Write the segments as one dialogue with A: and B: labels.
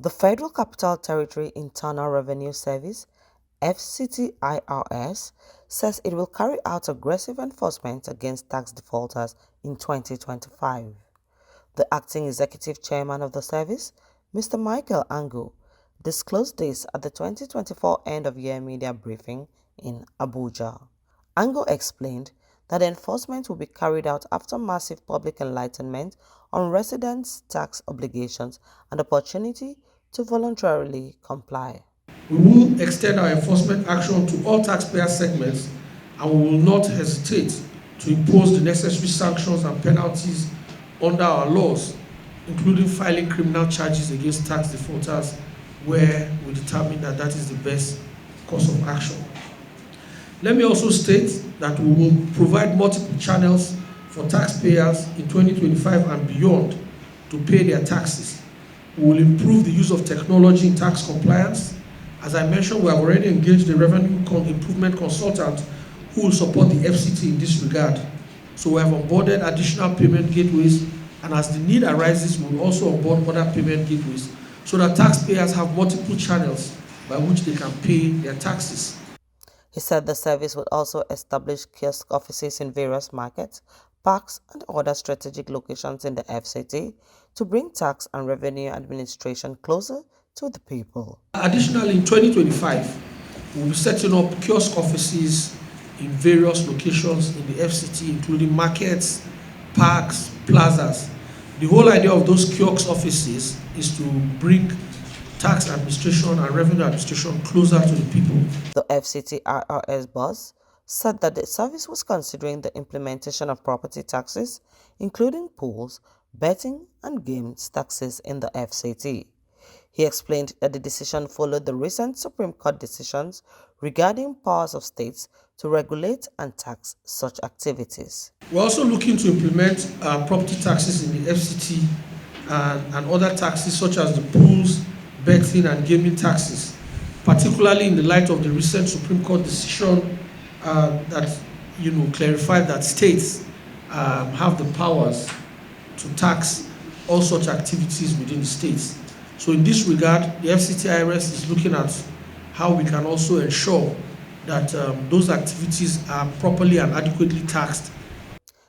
A: The Federal Capital Territory Internal Revenue Service (FCT IRS) says it will carry out aggressive enforcement against tax defaulters in 2025. The acting executive chairman of the service, Mr. Michael Ango, disclosed this at the 2024 end-of-year media briefing in Abuja. Ango explained that the enforcement will be carried out after massive public enlightenment on residents' tax obligations and opportunity to voluntarily comply.
B: We will extend our enforcement action to all taxpayer segments, and we will not hesitate to impose the necessary sanctions and penalties under our laws, including filing criminal charges against tax defaulters where we determine that that is the best course of action. Let me also state that we will provide multiple channels for taxpayers in 2025 and beyond to pay their taxes. We will improve the use of technology in tax compliance. As I mentioned, we have already engaged a revenue improvement consultant who will support the FCT in this regard. So we have onboarded additional payment gateways, and as the need arises, we will also onboard other payment gateways so that taxpayers have multiple channels by which they can pay their taxes.
A: He said the service would also establish kiosk offices in various markets, parks, and other strategic locations in the FCT to bring tax and revenue administration closer to the people.
B: Additionally, in 2025, we will be setting up kiosk offices in various locations in the FCT, including markets, parks, plazas. The whole idea of those kiosk offices is to bring tax administration and revenue administration closer to the people.
A: The FCT IRS boss said that the service was considering the implementation of property taxes, including pools, betting, and games taxes in the FCT. He explained that the decision followed the recent Supreme Court decisions regarding powers of states to regulate and tax such activities.
B: We're also looking to implement property taxes in the FCT and other taxes such as the pools, betting, and gaming taxes, particularly in the light of the recent Supreme Court decision that clarified that states have the powers to tax all such activities within the states. So in this regard, the FCT IRS is looking at how we can also ensure that those activities are properly and adequately taxed.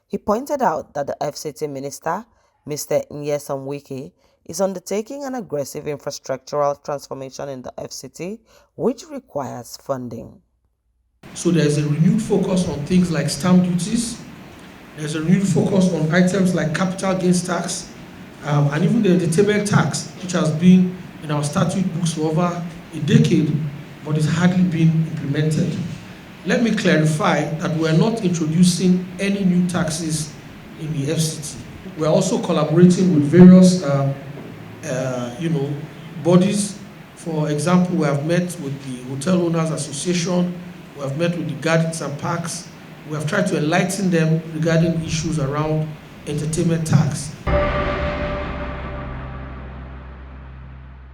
A: He pointed out that the FCT minister, Mr. Nyesom Wike, is undertaking an aggressive infrastructural transformation in the FCT, which requires funding.
B: So there's a renewed focus on things like stamp duties. There's a renewed focus on items like capital gains tax, and even the entertainment tax, which has been in our statute books for over a decade, but is hardly being implemented. Let me clarify that we are not introducing any new taxes in the FCT. We are also collaborating with various bodies. For example, we have met with the Hotel Owners Association, we have met with the Gardens and Parks. We have tried to enlighten them regarding issues around entertainment tax.